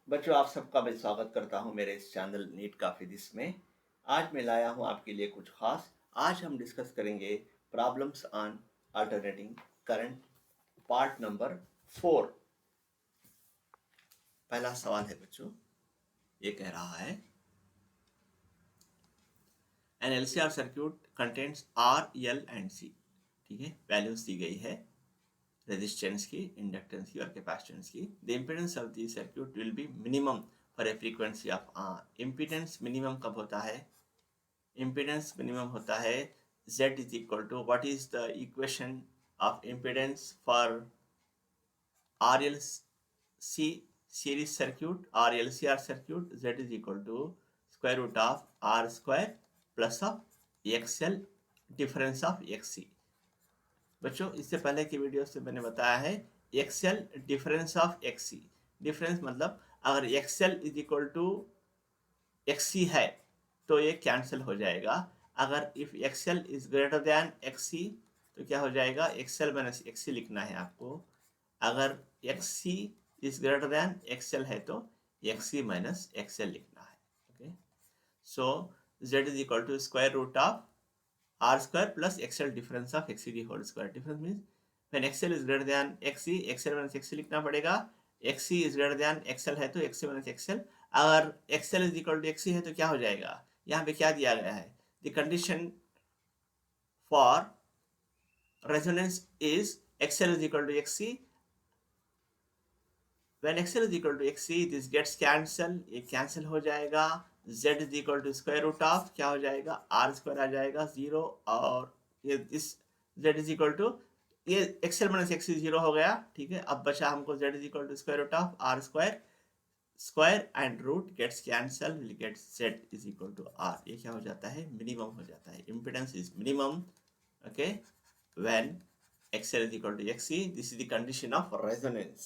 बच्चों, आप सबका मैं स्वागत करता हूं मेरे इस चैनल नीट का फिजिक्स में। आज मैं लाया हूं आपके लिए कुछ खास। आज हम डिस्कस करेंगे problems on alternating current, part number 4। पहला सवाल है बच्चों, ये कह रहा है an LCR circuit contains R, L and C. ठीक है, वैल्यूज दी गई है रेजिस्टेंस की, इंडक्टेंस की और कैपेसिटेंस की। The impedance of the circuit will be minimum for a frequency of R. Impedance minimum कब होता है? इम्पीडेंस मिनिमम होता है z is equal to, what is the equation of impedance for R L C series circuit, R L C R circuit? z is equal to square root of R square plus of X L difference of X C. बच्चों, इससे पहले की video से मैंने बताया है X L difference of X C. Difference मतलब अगर X L is equal to X C है तो ये कैंसिल हो जाएगा। अगर if X L is greater than X C तो क्या हो जाएगा? एक्सएल माइनस एक्सी लिखना है आपको। अगर X C is greater than X L है तो एक्सी माइनस एक्सएल लिखना है। Okay, so z is equal to square root of R square plus X L difference of X C D whole square. Difference means when X L is greater than X C, X L minus X C लिखना पड़ेगा। X C is greater than X L है तो X C minus X L. अगर X L is equal to X C है तो क्या हो जाएगा? यहाँ पे क्या दिया गया है? The condition for resonance is X L is equal to X C. when xl is equal to xc, this gets cancel, ये cancel हो जाएगा। z is equal to square root of क्या हो जाएगा? r square आ जाएगा 0, और ये इस z is equal to ये xl माइनस xc 0 हो गया। ठीक है, अब बचा हमको z is equal to square root of r square, square and root gets cancel, will get z is equal to r। ये क्या हो जाता है? मिनिमम हो जाता है। Impedance is minimum, okay, when xl is equal to xc, this is the condition of resonance।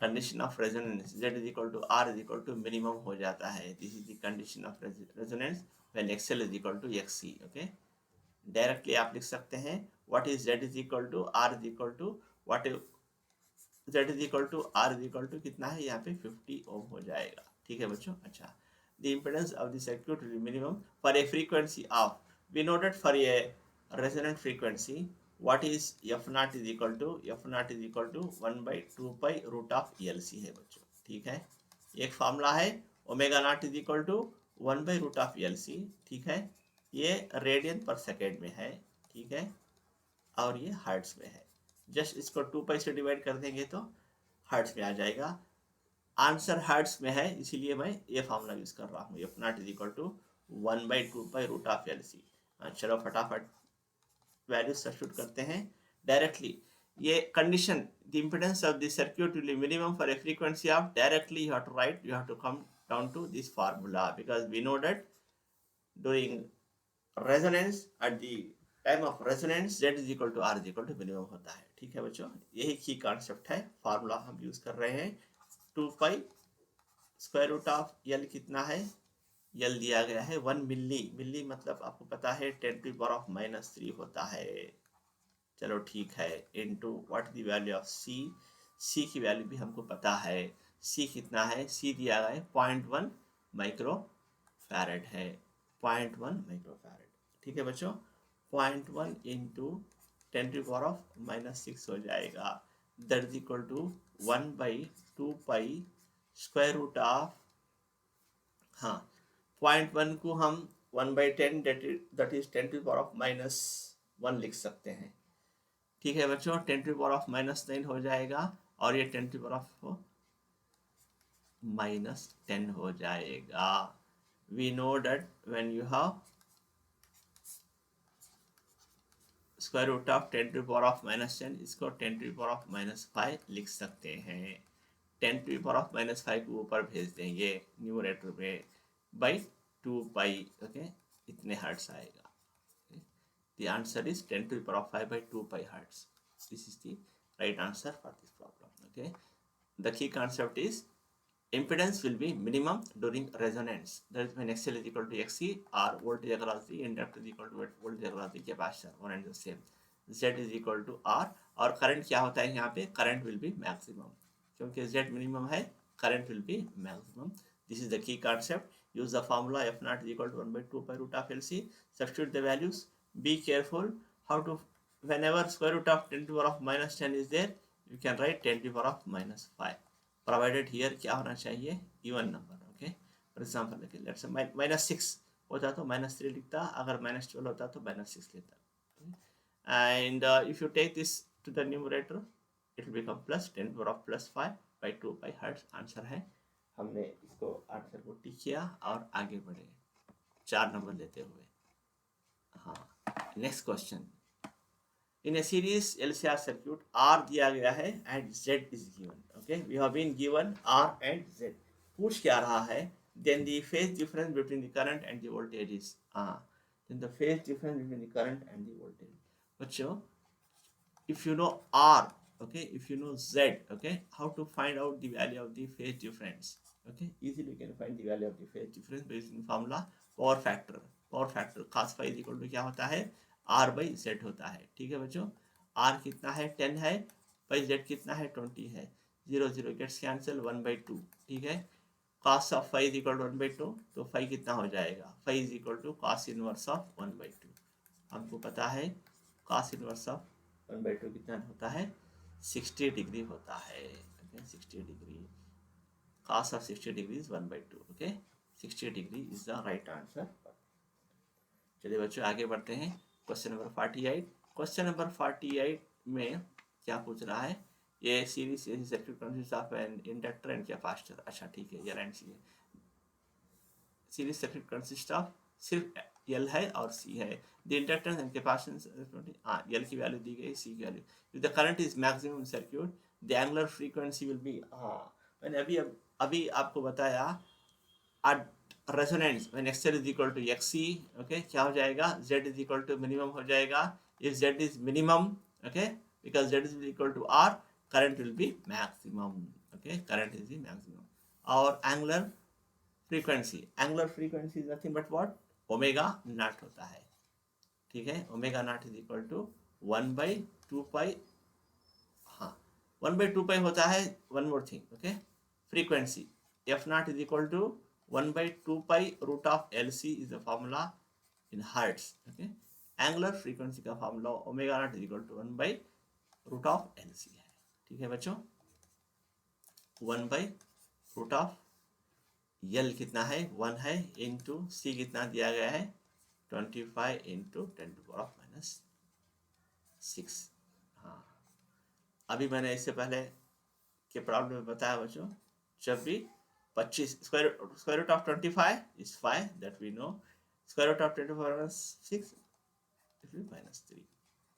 Condition of resonance z is equal to r is equal to minimum हो जाता है। This is the condition of resonance when xl is equal to xc। Okay, directly आप लिख सकते हैं what is z is equal to r is equal to what z is equal to r is equal to कितना है? यहाँ पे 50 ओम हो जाएगा। ठीक है बच्चों। अच्छा, the impedance of the circuit minimum for a frequency of, we noted for a resonant frequency what is f naught is equal to, f naught is equal to 1/2 pi root of LC है बच्चों। ठीक है, एक formula है omega not is equal to 1/रूट of LC। ठीक है, ये रेडियन पर सेकेंड में है। ठीक है, और ये हर्ट्स में है। जस्ट इसको 2 पाई से डिवाइड कर देंगे तो हर्ट्स में आ जाएगा। आंसर हर्ट्स में है, इसीलिए मैं ये फार्मूला यूज कर रहा हूँ, F naught is equal to 1/2 pi root of LC। चलो फटाफट वैल्यू सब्स्टिट्यूट करते हैं डायरेक्टली। ये condition the impedance of the circuit will be minimum for a frequency of, directly you have to write, you have to come down to this formula because we know that doing resonance at the time of resonance z is equal to r is equal to minimum होता है। ठीक है बच्चों, यही की concept है। Formula हम use कर रहे हैं 2 pi square root of l कितना है? यल दिया गया है 1 मिली। मिली मतलब आपको पता है 10⁻³ होता है। चलो ठीक है, into what the value of C. C की वैल्यू भी हमको पता है। सी कितना है? सी दिया गया है 0.1 माइक्रो फैरेड है। 0.1 माइक्रो फैरेड। ठीक है बच्चों, 0.1 इंटू 10⁻⁻6 हो जाएगा। That is equal to 1/2 pi square root of, हाँ, 0.1 को हम 1/10 दैट इज 10⁻⁻1 लिख सकते हैं। ठीक है बच्चों, 10⁻⁻9 हो जाएगा और ये 10⁻⁻10 हो जाएगा। We know that when you have square root of 10⁻⁻10, इसको 10⁻⁻5 लिख सकते हैं। 10⁻⁻5 को ऊपर भेज देंगे न्यूमरेटर में बाई 2 पाई। ओके, इतने हर्ट्स आएगा। The answer is 10⁵/2 pi hertz. This is the right answer for this problem. Okay, the key concept is impedance will be minimum during resonance. That is when XL is equal to XC, or voltage across the inductor is equal to voltage across the capacitor, one and the same. Z is equal to R, और current क्या होता है यहाँ पे? Current will be maximum, क्योंकि Z minimum है current will be maximum. This is the key concept. Use the formula F naught is equal to 1 by 2 pi root of LC. Substitute the values. Be careful how to, whenever square root of 10 to the power of minus 10 is there, you can write 10 to the power of minus 5. Provided here क्या होना चाहिए, even number. Okay. For example, okay, let's say minus 6 होता तो minus 3 लिखता, अगर minus 12 होता तो minus 6 लेता. Okay. And if you take this to the numerator, it will become plus 10 to the power of plus 5 by 2 pi hertz. Answer है. हमने इसको आंसर को टिक किया और आगे बढ़े 4 नंबर लेते हुए. हाँ, next question. In a series LCR circuit R दिया गया है and Z is given. Okay, we have been given R and Z. पूछ क्या रहा है, then the phase difference between the current and the voltage is. Then the phase difference between the current and the voltage. बच्चों, if you know R, okay, if you know Z, okay, how to find out the value of the phase difference? Okay, easily you can find the value of the phase difference by using formula power factor. Power factor cos phi is equal to क्या होता है, R by Z होता है. ठीक है बच्चों, R कितना है 10 है, by Z कितना है 20 है. 0 0 gets cancel, 1 by 2. ठीक है, cos of phi is equal to 1 by 2, तो phi कितना हो जाएगा, phi is equal to cos inverse of 1 by 2. हमको पता है cos inverse of 1 by 2 कितना होता है, 60 डिग्री होता है. okay, 60 degree, cos of 60 degree is 1 by 2. okay, 60 degree is the right answer. चलिए बच्चों आगे बढ़ते हैं. Question number 48. क्वेश्चन नंबर 48 में क्या पूछ रहा है, ये series circuit consist of an inductor and capacitor. अच्छा ठीक है, ये सी है. सीरीज सर्किट कंसिस्ट ऑफ, सिर्फ L है और C है. The inductance and capacitance, L की वैल्यू दी गई, C की value. If the current is maximum circuit, the angular frequency will be. मैंने अभी आपको बताया at resonance when XL is equal to XC, okay, क्या हो जाएगा, Z is equal to minimum हो जाएगा. if Z is minimum, okay, because Z is equal to R, current will be maximum. okay, current is the maximum. और angular frequency is nothing but what, omega not होता है. ठीक है, omega not is equal to 1 by 2 pi. हाँ, 1 by 2 pi होता है. One more thing, okay, frequency F not is equal to 1 by 2 pi root of LC is the formula in hertz. Okay, angular frequency का formula omega not is equal to 1 by root of LC है. ठीक है बच्चों, 1 by root of L कितना है, 1 है, into C कितना दिया गया है, 25 इंटू 10 टू पावर माइनस 6. हाँ, अभी मैंने इससे पहले के प्रॉब्लम में बताया बच्चों, जब भी 25 square root of 25 is 5, that we know. Square root of 10 to power minus 6 it will minus 3.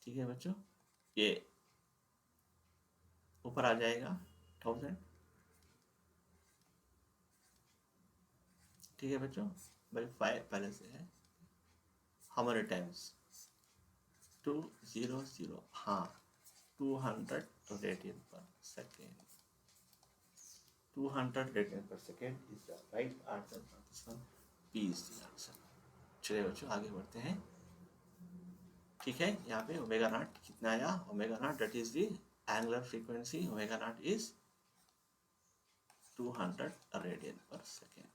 ठीक है बच्चों, ये ऊपर आ जाएगा 1000. ठीक है बच्चों, भाई 5 पहले से है. हमारे टाइम्स 200, हाँ, 200 रेडियन पर सेकेंड. 200 रेडियन पर second is the right answer for this one. P is the answer. चलिए बच्चों आगे बढ़ते हैं. ठीक है, यहाँ पे ओमेगा नॉट कितना आया, omega naught that is the angular frequency. Omega not is 200 radian पर सेकेंड.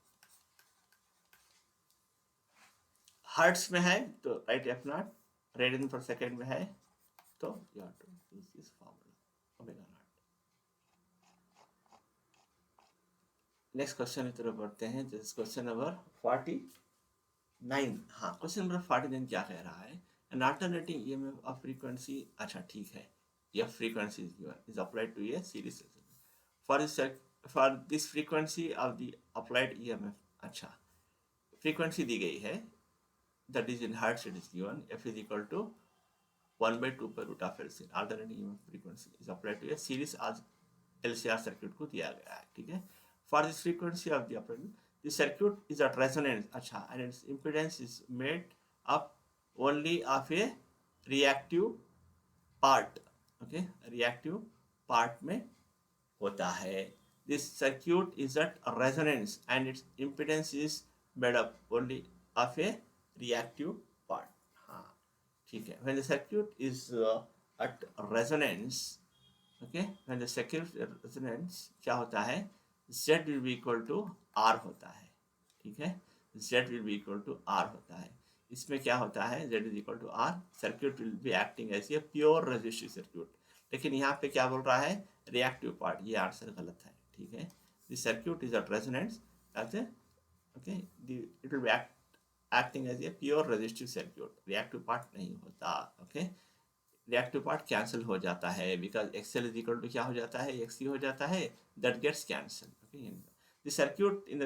हर्ट्स में है तो राइट एफ नॉट, रेडियन पर सेकेंड में है तो you have to use this formula omega naught. Next question की तरफ बढ़ते हैं. This question number 49. हाँ, क्वेश्चन नंबर 49 क्या कह रहा है, an alternating EMF of frequency. अच्छा ठीक है, यह frequency is applied to A series for this frequency of the applied EMF. अच्छा, फ्रीक्वेंसी दी गई है, that is in hertz, it is given F is equal to 1 by 2 pi root of LC. Alternating EMF frequency is applied to a series as LCR circuit को दिया गया है. ठीक है, for this frequency of the applied, the circuit is at resonance. अच्छा, and its impedance is made up only of a reactive part. okay, reactive part में होता है. This circuit is at resonance and its impedance is made up only of a reactive part. हाँ ठीक है, when the circuit is at resonance, okay, when the circuit resonance क्या होता है, z will be equal to r होता है, ठीक है, z will be equal to r होता है। इसमें क्या होता है, z is equal to r, circuit will be acting as a pure resistive circuit. लेकिन यहाँ पे क्या बोल रहा है, रिएक्टिव पार्ट, ये आंसर गलत है, ठीक है। The circuit is at resonance, okay, it will be acting as a pure resistive circuit, reactive part नहीं होता, ओके। रिएक्टिव पार्ट कैंसिल हो जाता है, because XL is equal to क्या हो जाता है, एक्सी हो जाता है, that gets cancel, okay. The circuit in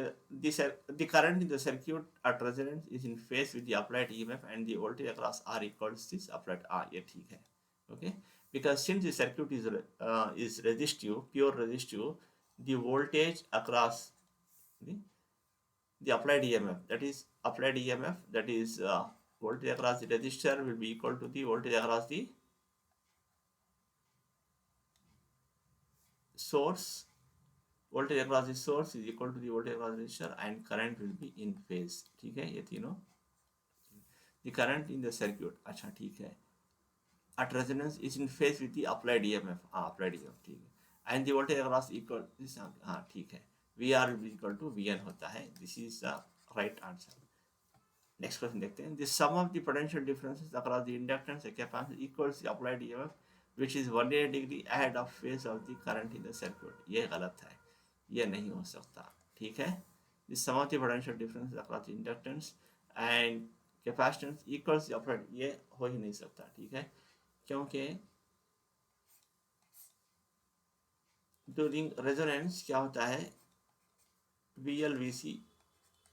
the current in the circuit at resonance is in phase with the applied EMF and the voltage across R equals this applied R, ये ठीक है, okay, because since the circuit is resistive, pure resistive, the voltage across the applied EMF, that is applied EMF, that is voltage across the resistor will be equal to the voltage across the source, voltage across the source is equal to the voltage across the resistor and current will be in phase, ठीक है, ये तीनों। the current in the circuit, अच्छा ठीक है, at resonance is in phase with the applied EMF, हाँ applied EMF, ठीक है, and the voltage across equal this, हाँ ठीक है, VR will be equal to VN होता है, this is the right answer। Next question देखते हैं, the sum of the potential differences across the inductance and capacitance equals the applied EMF which is 180 degree ahead of phase of the current in the circuit, ये गलत है, ये नहीं हो सकता, ठीक है। The sum of the potential differences across the inductance and capacitance equals the applied, ये हो ही नहीं सकता, ठीक है, क्योंकि ड्यूरिंग रेजोनेंस क्या होता है, वी एल वी सी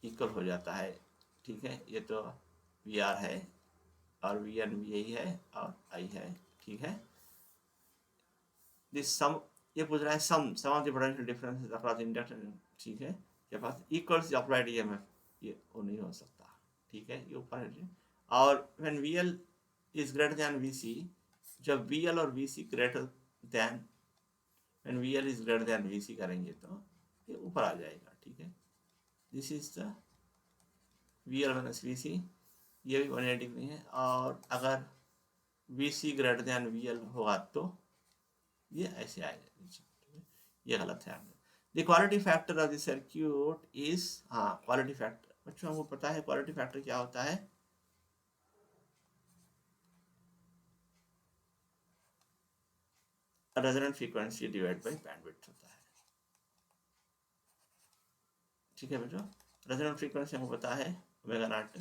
इक्वल हो जाता है, ठीक है, ये तो वी आर है और वी एन भी यही है और आई है, ठीक है। दिस सम, ये पूछ रहा है sum of the potential differences across inductance, ठीक है, के पास इक्वल्स अप्लाइड ईएमएफ, ये वो नहीं हो सकता, ठीक है, ये ऊपर है। और when V L is greater than V C, जब वी एल और V C greater than, when V L is greater than V C करेंगे तो ये ऊपर आ जाएगा, ठीक है। This is the V L minus V C, ये भी 180 डिग्री है, और अगर V C greater than V L होगा तो ये ऐसे आएगा, ये गलत है। The quality factor of the circuit is, हाँ क्वालिटी फैक्टर, बच्चों हमको पता है क्वालिटी फैक्टर क्या होता है, resonant frequency divide by bandwidth होता है, ठीक है बच्चों। रेजोनेंट फ्रीक्वेंसी हमको पता है ओमेगा नॉट,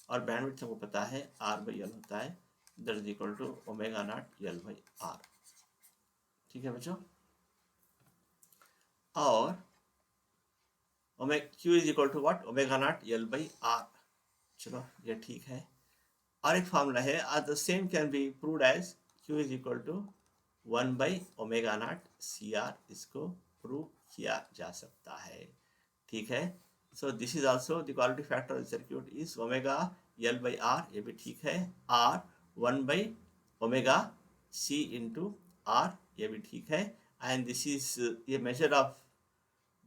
और बैंडविड्थ हमको पता है आर बाई एल होता है, that is equal to omega naught L by R, ठीक है बच्चों। और Q is equal to what, omega naught L by R, चलो ये ठीक है। और एक फॉर्मूला है, the same can be proved as Q is equal to 1 by omega naught C R, इसको प्रूव किया जा सकता है, ठीक है। So this is also the quality factor of circuit is omega L by R, ये भी ठीक है, R 1 by omega C into R, ये भी ठीक है, एंड दिस इज ये measure of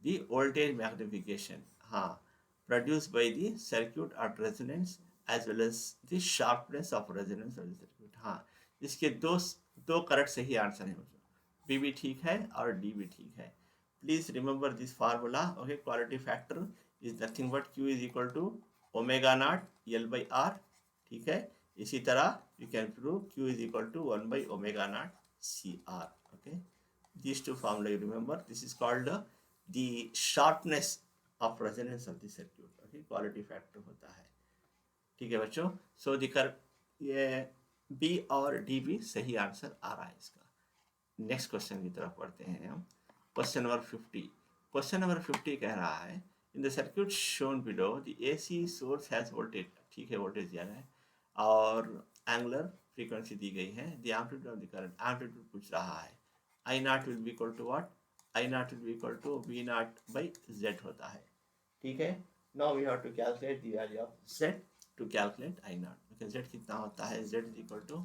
the voltage magnification, हाँ, produced by the circuit at resonance as well as the sharpness of resonance of the circuit, हाँ, इसके दो करेक्ट सही आंसर है, बी भी ठीक है और डी भी ठीक है। Please remember this formula, okay, quality factor is nothing but Q is equal to omega naught L by R, ठीक है। इसी तरह you can prove Q is equal to 1 by omega naught C R, okay. these two formula you remember, this is called the sharpness of resonance of the circuit, okay, quality factor होता है, ठीक है बच्चों। सो दिकर ये B और D भी सही answer आ रहा है इसका। नेक्स्ट क्वेश्चन की तरफ पढ़ते हैं हम, क्वेश्चन नंबर 50। क्वेश्चन नंबर 50 कह रहा है, in the circuit shown below the AC source has voltage, ठीक है, वोल्टेज दिया है और एंगुलर फ्रीक्वेंसी दी गई है, the amplitude of the current, amplitude पूछ रहा है, I not will be equal to what, I not will be equal to V not by Z होता है, ठीक है। Now we have to calculate the value of Z to calculate I not, okay. Z कितना होता है, Z is equal to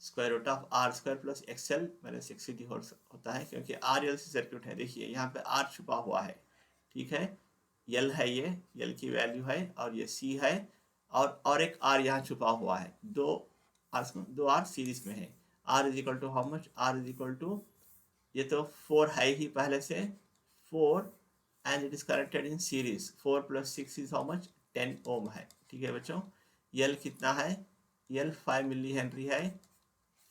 square root of R square plus X L minus X D होता है, क्योंकि आर एल सी सर्क्यूट है, देखिए यहाँ पे आर छुपा हुआ है, ठीक है, एल है, ये एल की वैल्यू है और ये सी है, और एक आर यहाँ छुपा हुआ है, दो आर सीरीज में है। R is equal to how much, R is equal to, ये तो 4 है ही पहले से, 4 and it is connected in series 4 + 6 is how much 10 ohm है। ठीक है बच्चों, यल कितना है, यल 5 मिली हेनरी है,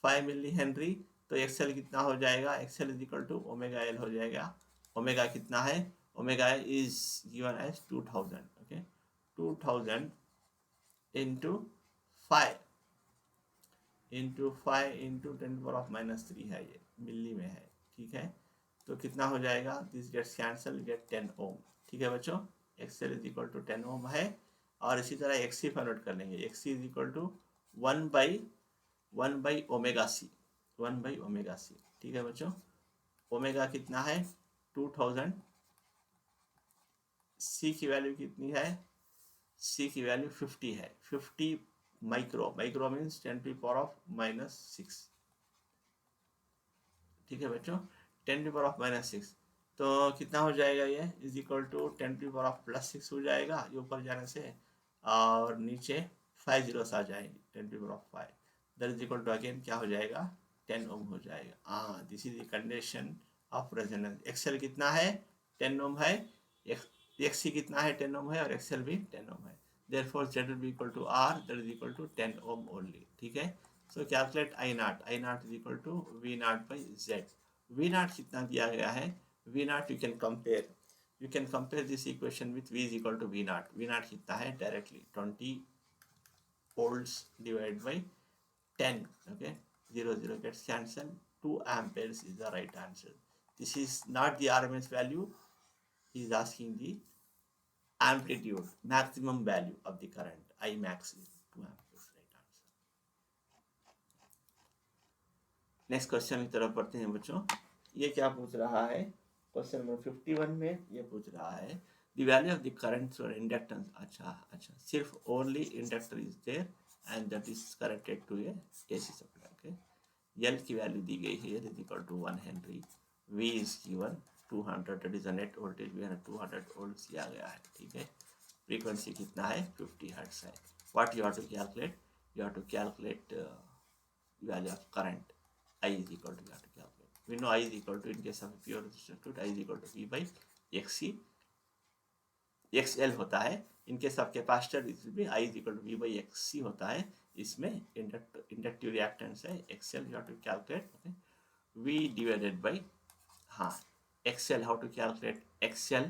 5 मिली हेनरी, तो एक्सएल कितना हो जाएगा, XL is equal to omega L हो जाएगा। ओमेगा कितना है, omega is given as 2000, okay 2000 into 5 into 5 into 10⁻³ है, ये मिली में है। ठीक है, तो कितना हो जाएगा, this gets cancel, get 10 ohm. ठीक है बच्चों, XL is equal to 10 ohm है। और इसी तरह एक्सी फाइंड आउट कर लेंगे, XC is equal to 1/1 omega C, 1 omega C. ठीक है बच्चों, ओमेगा कितना है 2000, सी की वैल्यू कितनी है, सी की वैल्यू 50 है, 50 माइक्रो, माइक्रो मीन्स 10⁻⁻6। ठीक है बच्चों, 10⁻⁻6, तो कितना हो जाएगा, ये इज इक्वल टू 10⁻+6 हो जाएगा ये ऊपर जाने से, और नीचे 5 जीरोस आ जाएंगे 10⁻5, that is equal to again क्या हो जाएगा 10 ओम हो जाएगा। हाँ, this is the condition of resonance. XL कितना है 10 ओम है, एक्ससी कितना है 10 ओम है, और एक्सएल भी 10 ओम है। therefore z will be equal to r, that is equal to 10 ohm only। ठीक है, so calculate I naught, I naught is equal to V naught by Z। V naught कितना दिया गया है, V naught you can compare this equation with V is equal to V naught। V naught कितना है directly 20 volts divided by 10, okay 0 gets cancelled, 2 amperes is the right answer। this is not the RMS value, he is asking the amplitude, maximum value of the current, I max is 2 amperes, right answer। Next question की तरफ पढ़ते हैं बच्चों। ये क्या पूछ रहा है, क्वेश्चन नंबर 51 में ये पूछ रहा है the value of the current और इंडक्टेंस। अच्छा, सिर्फ only inductor is there and that is connected to a AC supply. Okay, L की वैल्यू दी गई है is equal to 1 henry, V is given 200, that is a net voltage भी है 200 वोल्ट दिया गया है। ठीक है, फ्रीक्वेंसी कितना है 50 हर्ट्ज है। What you have to calculate, you have to calculate value of current, I is equal to, you have to calculate, we know I is equal to, in case of pure resistor circuit, I is equal to V by XC, XL होता है, in case of capacitor it will be I is equal to V by XC होता है, इसमें inductive reactance है XL, you have to calculate, okay, V divided by, हाँ XL, how to calculate XL,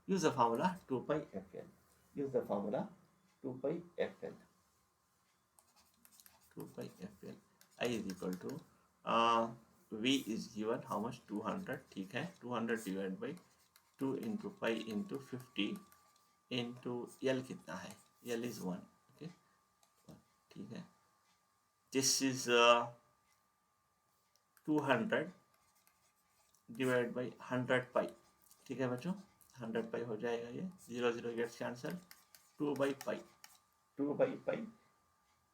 use the formula 2 pi FL, use the formula 2 pi FL, 2 pi FL, I is equal to V is given how much 200। ठीक है, 200 divided by 2 into pi into 50 into L कितना है, L is 1। Okay, ठीक है, this is 200 divided by 100 pi। ठीक है बच्चों, 100 pi हो जाएगा, ये 0 gets cancelled, 2 by pi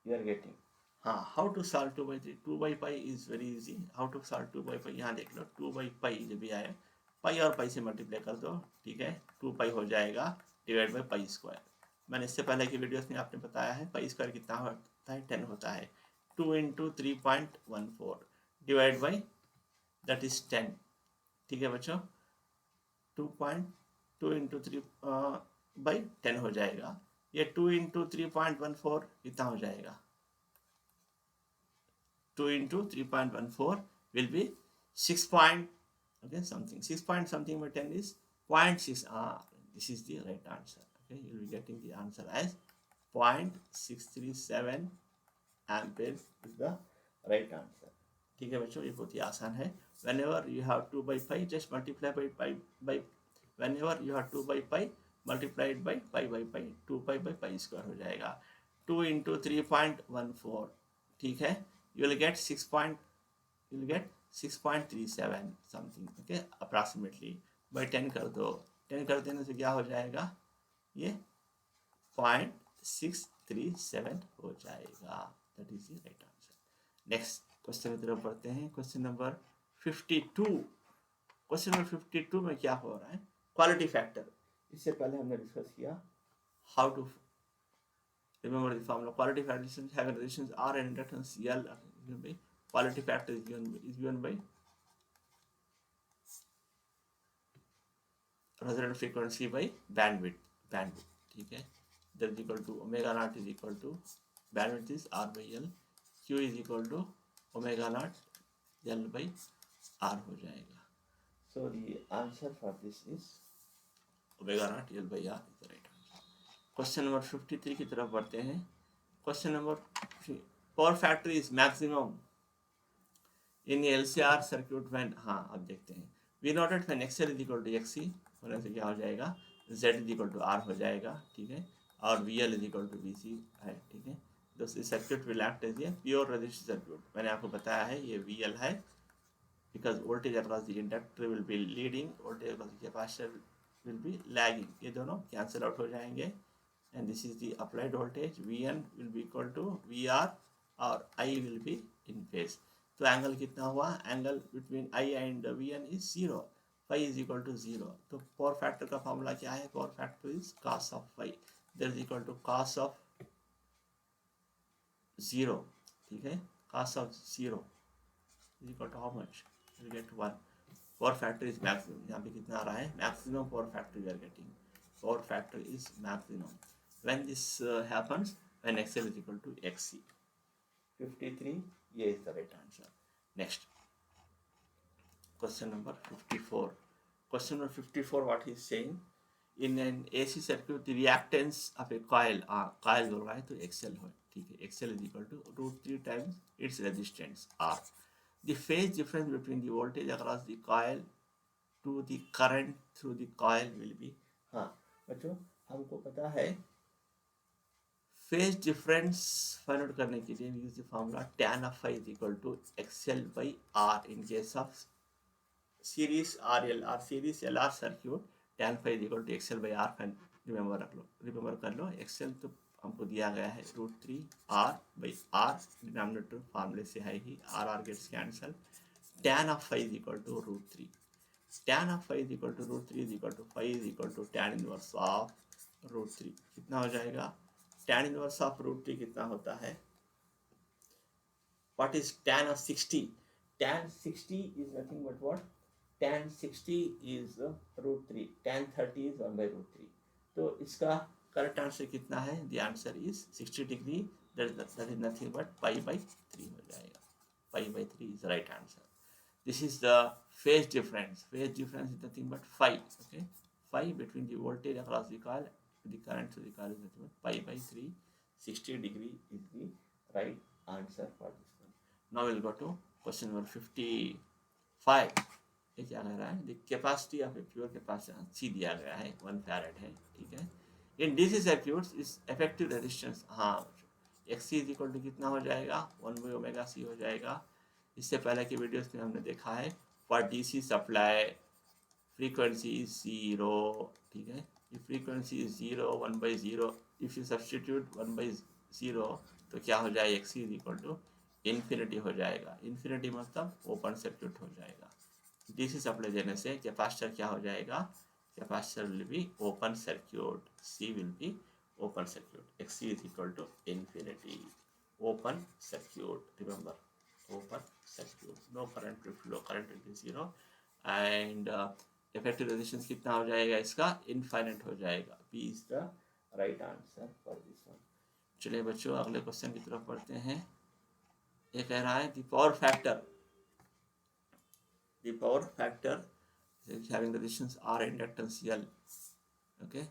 you are getting। हाँ, how to solve 2/3, 2/π is very easy. How to solve 2/π, यहाँ देख लो 2/π जब भी आए पाई और पाई से मल्टीप्लाई कर दो। ठीक है, 2π हो जाएगा डिवाइड बाई पाई स्क्वायर। मैंने इससे पहले की वीडियोस में आपने बताया है पाई स्क्वायर कितना होता है 10 होता है। 2 into 3.14 divide by that is 10। ठीक है बच्चों, 2 इंटू 3/10 हो जाएगा। ये 2 इंटू 3.14 कितना हो जाएगा, 2 into 3.14 will be 6 point, okay, something 6 point something by 10 is 0.6। This is the right answer। Okay, you will be getting the answer as 0.637 ampere is the right answer। ठीक है बच्चों, ये बहुत ही आसान है। whenever you have 2/π just multiply by whenever you have 2/π multiplied by pi by pi, 2π by pi square हो जाएगा। 2 into 3.14, ठीक है, you will get 6.37 something, okay, approximately by 10 कर दो, 10 कर देने से क्या हो जाएगा, ये 0.637 हो जाएगा। That is the right answer. Next question की तरफ पढ़ते हैं। Question number 52। क्वेश्चन नंबर 52 में क्या हो रहा है, क्वालिटी फैक्टर। इससे पहले हमने डिस्कस किया how to remember the formula, quality factor having resistance R and inductance L, quality factor is given by resonant frequency by bandwidth, ठीक है। That is equal to omega not is equal to bandwidth is R by L, Q is equal to omega naught L by R हो जाएगा। So the answer for this is omega naught L by R is the right answer. Question number 53 की तरफ बढ़ते हैं। Question number power factor is maximum in LCR circuit when, हाँ अब देखते हैं, we noted when XL is equal to XC होने से क्या हो जाएगा, Z is equal to R हो जाएगा, ठीक है, और VL is equal to VC है, ठीक है। दोस्तों circuit will act as a pure resistive circuit, मैंने आपको बताया है ये VL है, because voltage across the inductor will be leading, voltage across the capacitor will be lagging, ये दोनों कैंसिल आउट हो जाएंगे, and this is the applied voltage, VN will be equal to VR और I will be in phase. तो angle कितना हुआ, angle between I and VN is 0, phi is equal to 0। तो power factor का formula क्या है, power factor is cos of phi, that is equal to cos of 0, ठीक है, cos of 0 is equal to how much, you get 1। Power factor is maximum, यहाँ पे कितना आ रहा है, maximum power factor we are getting, power factor is maximum when this happens, when XL is equal to XC। 53, ये is the right answer. Next, question number 54. Question number 54, what he is saying, in an AC circuit the reactance of a coil बोल रहा है तो XL हो, ठीक है, XL is equal to √3 times its resistance R. The phase difference between the voltage across the coil to the current through the coil will be, हाँ बच्चों हमको पता है फेज डिफरेंस फाइंड आउट करने के लिए use the formula tan of phi is equal to XL by R in case of series RLR series LR circuit, tan phi is equal to XL by R, remember रख लो, remember कर लो, XL तो हमको दिया गया है √3 R by R, denominator फार्मूले से है ही, R gets cancel, tan of phi is equal to √3, tan of phi is equal to √3 is equal to phi is equal to tan inverse of √3, कितना हो जाएगा, tan inverse of √3 कितना होता है, what is tan of 60, tan 60 is nothing but what, tan 60 is √3, tan 30 is 1 by √3, तो इसका correct answer कितना है, the answer is 60 degree, that is nothing but pi by 3 हो जाएगा, pi by 3 is the right answer. This is the phase difference is nothing but phi, okay, phi between the voltage across the coil, the current to the coil is nothing but pi by 3, 60 degree is the right answer for this one. Now we'll go to question number 55. ये क्या कह रहा है, the capacity of a pure capacitor C दिया गया है 1 farad है, ठीक है। In DC circuits is effective resistance, हाँ XC is equal to कितना हो जाएगा, 1 by omega C हो जाएगा। इससे पहले की वीडियोस में हमने देखा है for DC supply frequency is 0, ठीक है, if frequency is 0, 1 by 0, if you substitute 1 by 0 तो क्या हो जाएगा, XC is equal to infinity हो जाएगा, इन्फिनिटी मतलब ओपन सर्किट हो जाएगा। डीसी सप्लाई देने से कैपेसिटर क्या हो जाएगा, capacitor will be open circuit, C will be open circuit, XC is equal to infinity, open circuit, remember open circuit, no current will flow, current will be 0 and effective resistance कितना हो जाएगा इसका, infinite हो जाएगा, B is the right answer for this one. चलिए बच्चों अगले question की तरफ बढ़ते हैं। ये कह रहा है the power factor having resistance R and inductance L, okay,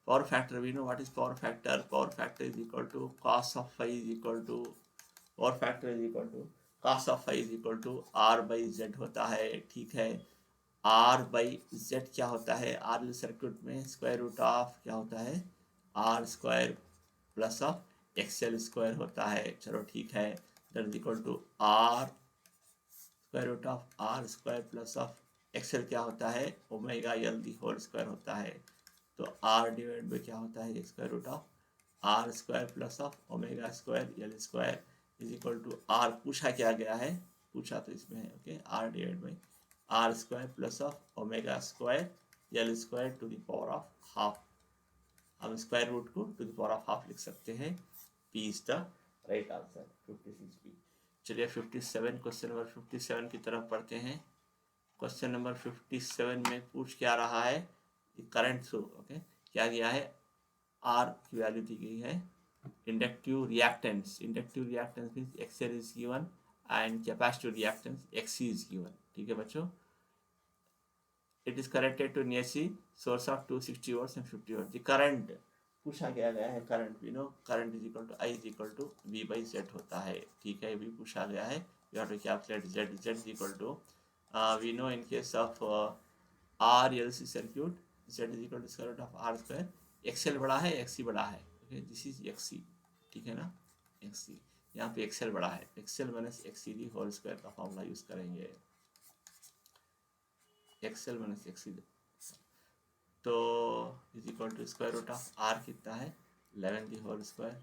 power factor, we know what is power factor is equal to cos of phi is equal to, power factor is equal to cos of phi is equal to R by Z होता है, ठीक है, R by Z क्या होता है, RL circuit में square root of क्या होता है, R square plus of XL square होता है, चलो ठीक है, that is equal to R square root of R square plus of XL क्या होता है, omega L the whole square होता है, तो R डिवाइड बाई क्या होता है, square root of R square plus of omega square L square is equal to R, पूछा क्या गया है, पूछा तो इसमें है, okay, R divide by R square plus of omega square L square to the power of half, हम square root को to the power of half लिख सकते हैं, P is the right answer, 56B। चलिए 57, क्वेश्चन नंबर 57 की तरफ पढ़ते हैं। क्वेश्चन नंबर 57 में पूछ क्या रहा है, करंट थ्रू, ओके, क्या दिया है, आर की वैल्यू दी गई है, inductive reactance means X L is given and capacitive reactance X C is given, ठीक है बच्चों। It is connected to an AC source of 260 volts and 50 volt. The current पूछा गया है, current we know current is equal to I is equal to V by Z होता है, ठीक है, वी पूछा गया है, we have to calculate Z is equal to we know in case of R L C circuit Z is equal to square root of R square, XL बड़ा है XC बड़ा है, ओके, दिस इज एक्सी, ठीक है ना, XC, यहाँ पे XL बड़ा है, XL minus XC D whole square का फॉर्मूला यूज करेंगे, एक्सएल माइनस एक्सी, तो is equal to square root of R कितना है 11 the whole square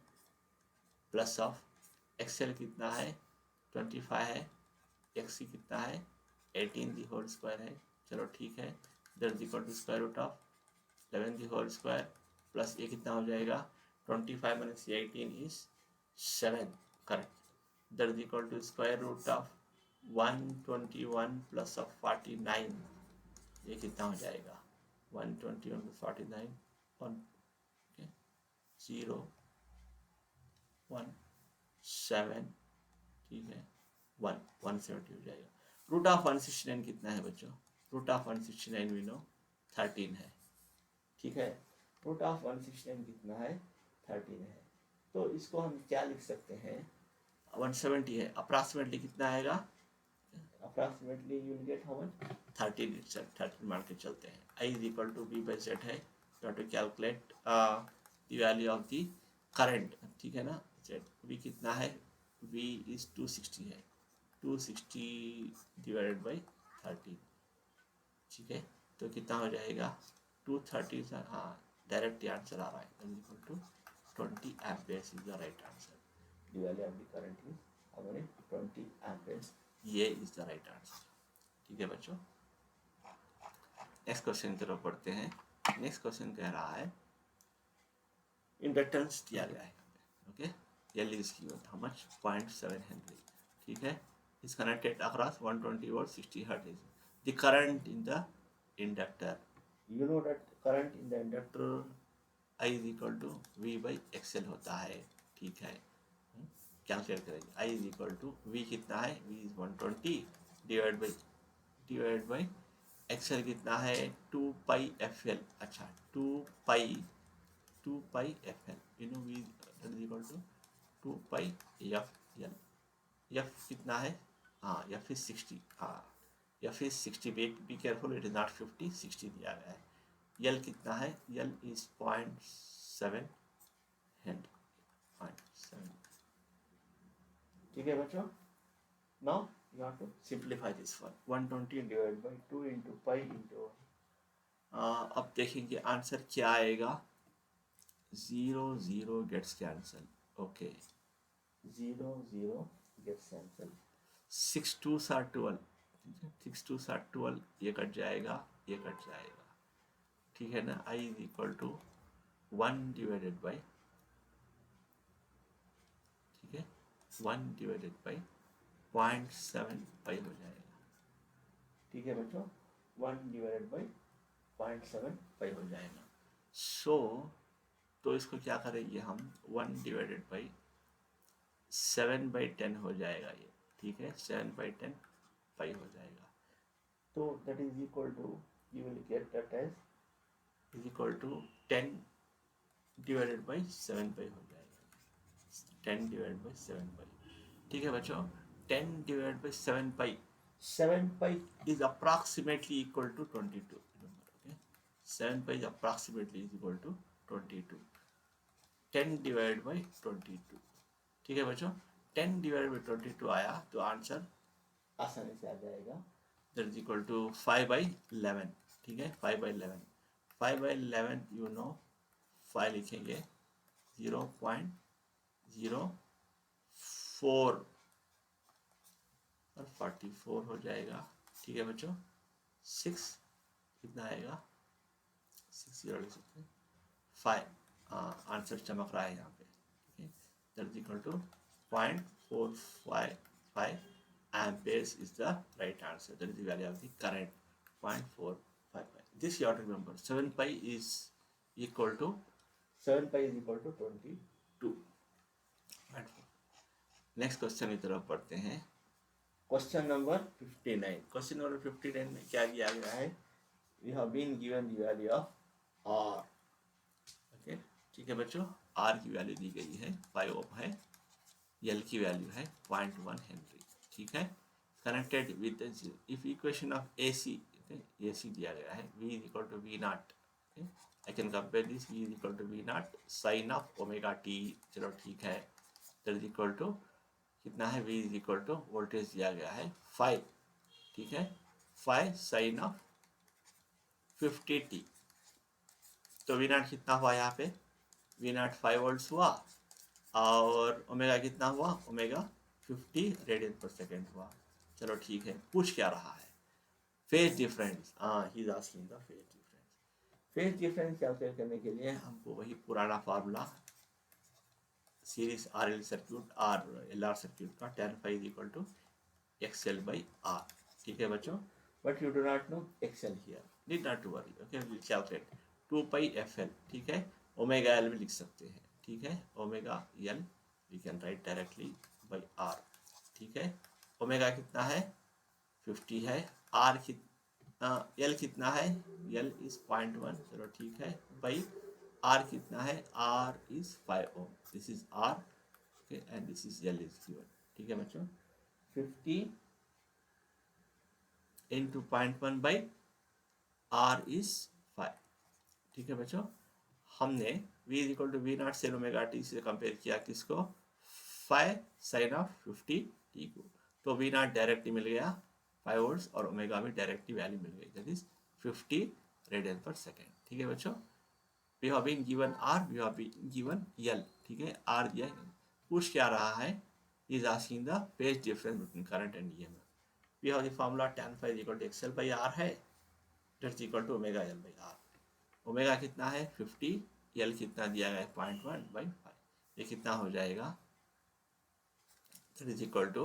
plus of XL कितना है 25 है, एक्सी कितना है 18 दी होल स्क्वायर है, चलो ठीक है, that is equal to square root of 11 the whole square plus ये कितना हो जाएगा 25 minus 18 is 7, correct, that is equal to square root of 121 plus of 49, ये कितना हो जाएगा 121 plus 49 1, okay, 0 1 7, ठीक है, 1 170 हो जाएगा। रूट ऑफ 169 कितना है बच्चों, रूट ऑफ 169 वी नो 13 है, ठीक है, रूट ऑफ 169 कितना है 13 है, तो इसको हम क्या लिख सकते हैं, 170 है, अप्रॉक्सीमेटली कितना आएगा, approximately you will gate how much 13 itself, 13 मान के चलते हैं, I is equal to V by Z है, you have to calculate the value of the current, ठीक है ना, Z V कितना है, V is 260 है, 260 divided by 13, ठीक है, तो कितना हो जाएगा 230, हाँ डायरेक्ट आंसर आ रहा है, is equal to 20 amperes is the right answer, the value of the current is हमारे 20 amperes, ये इज द राइट आंसर, ठीक है बच्चों। नेक्स्ट क्वेश्चन की तरफ पढ़ते हैं। नेक्स्ट क्वेश्चन कह रहा है इंडक्टेंस दिया गया है, okay, L is given how much 0.7 henry, ठीक है, is connected across 120 volt 60 hertz, the current in the inductor, you know that current in the inductor I is equal to V by XL होता है, ठीक है, calculate करेंगे, I is equal to V कितना है, V is 120 divide by XL कितना है 2 pi F L, अच्छा 2 pi F L, you know V is equal to 2 pi F L, F कितना है, हाँ एफ इज 60, हाँ F is 60, be careful it is not 50, 60 दिया गया है, एल कितना है, एल इज 0.7 हेनरी, 0.7, ठीक है बच्चों। Now you have to simplify this one, 120 divided by 2 into pi into अब देखेंगे आंसर क्या आएगा, 0 0 gets cancel, okay 0 0 gets cancel, 6 2 are 12, 6 2 are 12, ये कट जाएगा, ये कट जाएगा, ठीक है ना, i is equal to 1 divided by, ठीक है 1 divided by 0.7 पाई हो जाएगा, ठीक है बच्चों, 1 डिवाइडेड बाई 0.7 पाई हो जाएगा, सो तो इसको क्या करेंगे हम 1 डिवाइडेड बाई 7/10 हो जाएगा ये, ठीक है 7/10 पाई हो जाएगा, तो that is equal to you will get that as is equal to 10 divided by 7 pi हो जाएगा, 10 डिवाइडेड बाई 7 पाई, ठीक है बच्चों, 10 divided by 7 pi, 7 pi is approximately equal to 22, remember, okay, 7 pi is approximately is equal to 22, 10 divided by 22, ठीक है बच्चों, 10 divided by 22 आया तो आंसर आसानी से आ जाएगा, that is equal to 5/11, ठीक है 5/11, 5/11 you know 5 लिखेंगे 0.04 और 44 हो जाएगा, ठीक है बच्चों, 6 कितना आएगा 6 0 लिख सकते हैं 5, आंसर चमक रहा है यहाँ पे, ठीक है, that is equal to 0.455 amperes is the right answer, that is the value of the current 0.4 5 pi. This you have to remember. 7 pi is equal to 22. Next question की तरफ पढ़ते हैं. Question number 59. क्वेश्चन नंबर 59 में क्या दिया गया है? We have been given the value of R. Okay, ठीक है बच्चों, आर की वैल्यू दी गई है 5 ओम है, एल की वैल्यू है 0.1 हेनरी. ठीक है, connected with if equation of AC दिया गया है, V is equal to V naught. I can compare this, V is equal to V naught sine of omega t. चलो ठीक है, दैट इज इक्वल टू कितना है? V is equal to voltage दिया गया है 5. ठीक है, 5 साइन ऑफ 50t. तो V नॉट कितना हुआ यहाँ पे? V नॉट 5 वोल्ट्स हुआ, और ओमेगा कितना हुआ? ओमेगा 50 रेडियन पर सेकेंड हुआ. चलो ठीक है, पूछ क्या रहा है? Phase difference. ही is asking the phase difference. Phase difference calculate करने के लिए हमको वही पुराना फार्मूला सीरीज RL सर्क्यूट और LR सर्क्यूट का tan phi is equal to XL by R. ठीक है बच्चों, but you do not know XL here, need not to worry. Okay, will calculate 2 pi FL. ठीक है, ओमेगा L भी लिख सकते हैं. ठीक है, omega L we can write directly by R. ठीक है, ओमेगा कितना है? 50 है. R कितना, L कितना है? L is 0.1. चलो ठीक है, बाई R कितना है? R is 5 ohm. This is R. Okay, and this is L is given. ठीक है बच्चों, 50 इंटू 0.1 बाई R इज 5. ठीक है बच्चों, हमने V is equal to V naught sin omega t से कंपेयर किया किसको? 5 साइन ऑफ 50t को. तो V नॉट डायरेक्टली मिल गया 5 वोल्ट्स, और ओमेगा में डायरेक्टली वैल्यू मिल गई, दैट इज 50 रेडियन पर सेकेंड. ठीक है बच्चों, we have been given R, we have been given L. ठीक है, R दिया है. पूछ क्या रहा है? Is asking the phase difference between current and EMF. We have the formula tan phi is equal to XL by R है, that is equal to omega L by R. Omega कितना है? 50. L कितना दिया गया है? 0.1 by 5. ये कितना हो जाएगा? That is equal to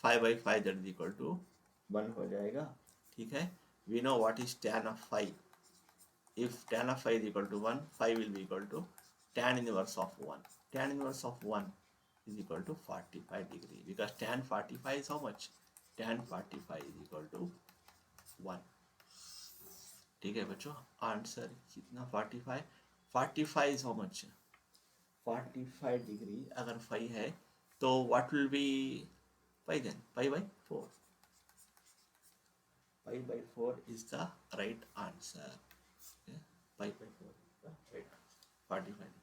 5 by 5, that is equal to 1 हो जाएगा. ठीक है, we know what is tan of 5. If tan of 5 is equal to 1, 5 will be equal to tan inverse of 1. Tan inverse of 1 is equal to 45 degree, because tan 45 is how much? Tan 45 is equal to 1. ठीक है बच्चों, answer कितना? 45 is how much? 45 degree. अगर 5 है तो what will be 5 then? pi by 4. Pi by 4 is the right answer. Okay? Pi by 4 is the right answer. 45 degree.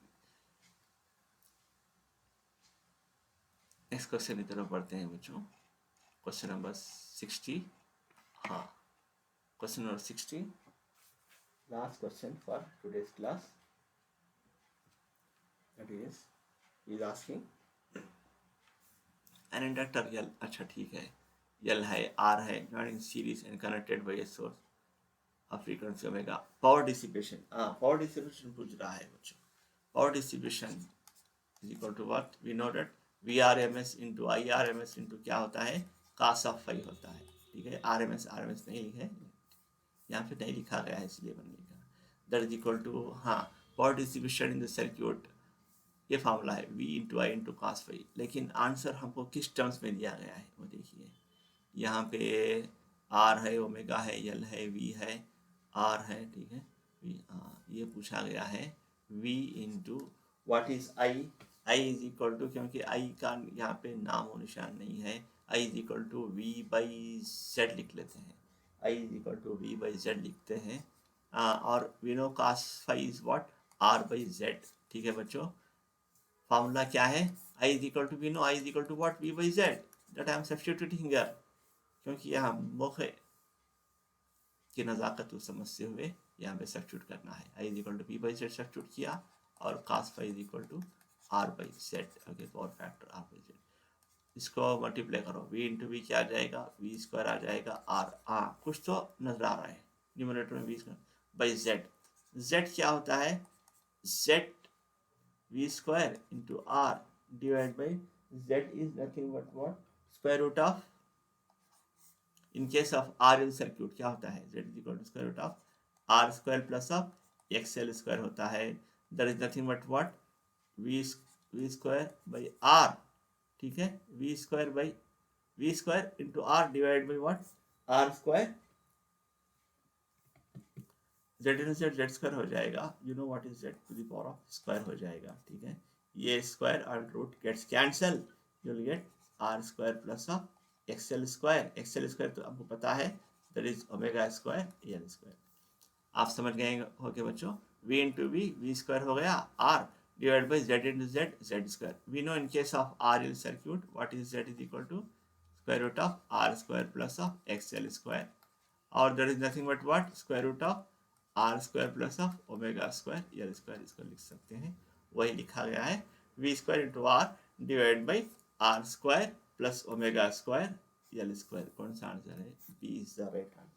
Next question की तरफ बढ़ते हैं बच्चों. Question number 60. हाँ, question number 60, last question for today's class. That is asking an inductor L. अच्छा ठीक है, L है, R है, joining series and connected by a source of frequency omega. Power dissipation. Power dissipation पूछ रहा है बच्चों. Power dissipation is equal to what? We know that VRMS into IRMS into क्या होता है? cos ऑफ फाई होता है. ठीक है, RMS नहीं लिखा है यहाँ पे, नहीं लिखा गया है इसलिए बन गया. दैट इज इक्वल टू, हाँ, power distribution in the circuit, ये फार्मूला है V इंटू आई इंटू cos फाई. लेकिन आंसर हमको किस टर्म्स में दिया गया है वो देखिए. यहाँ पे R है, ओमेगा है, L है, V है, R है. ठीक है, ये पूछा गया है V into what is I is equal to, क्योंकि I का यहाँ पे नाम और निशान नहीं है, I is equal to V by Z लिख लेते हैं. I is equal to V by Z लिखते हैं. और we know cos phi is what? R by Z. ठीक है बच्चों, फार्मूला क्या है? I is equal to, we know I is equal to what? V by Z. That I am substituting here, क्योंकि यहाँ मौके की नज़ाकत को समझते हुए यहाँ पे सब्स्टिट्यूट करना है. I is equal to V by Z substitute किया, और cos phi is equal to R by Z. Okay, power factor R by Z. इसको मल्टीप्लाई करो, V इंटू वी क्या आ जाएगा? V स्क्वायर आ जाएगा R. हाँ, कुछ तो नजर आ रहा है न्यूमरेटर में. V square by Z. Z क्या होता है? Z V square into R divide by Z is nothing but what? Square root of in case of R L circuit क्या होता है, z is equal to square root of R square plus of XL square होता है, that is nothing but what V square by R, ठीक है, V square into R divide by what R square, Z into Z square हो जाएगा, you know what is Z to the power of square हो जाएगा, ठीक है, ये square और root gets cancel, you will get R square plus of XL square तो आपको पता है that is omega square L square. आप समझ गए होंगे बच्चों, v इंटू वी स्क्वायर हो गया r divide by z into Z square. We know in case of R L circuit what is z is equal to square root of R square plus of XL square, और that is nothing but what square root of R square plus of omega square L square, इसको लिख सकते हैं, वही लिखा गया है V square into R divide by R square plus omega square L square. कौन सा आंसर है, B is the right answer.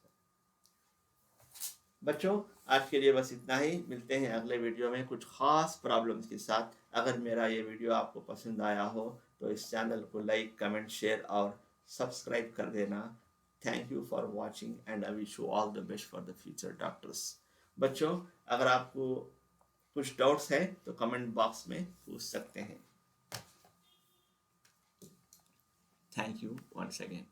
बच्चों आज के लिए बस इतना ही, मिलते हैं अगले वीडियो में कुछ खास प्रॉब्लम्स के साथ। अगर मेरा ये वीडियो आपको पसंद आया हो तो इस चैनल को लाइक कमेंट शेयर और सब्सक्राइब कर देना। Thank you for watching and I wish you all the best for the future doctors. बच्चों अगर आपको कुछ डाउट्स है तो कमेंट बॉक्स में पूछ सकते हैं। Thank you once again.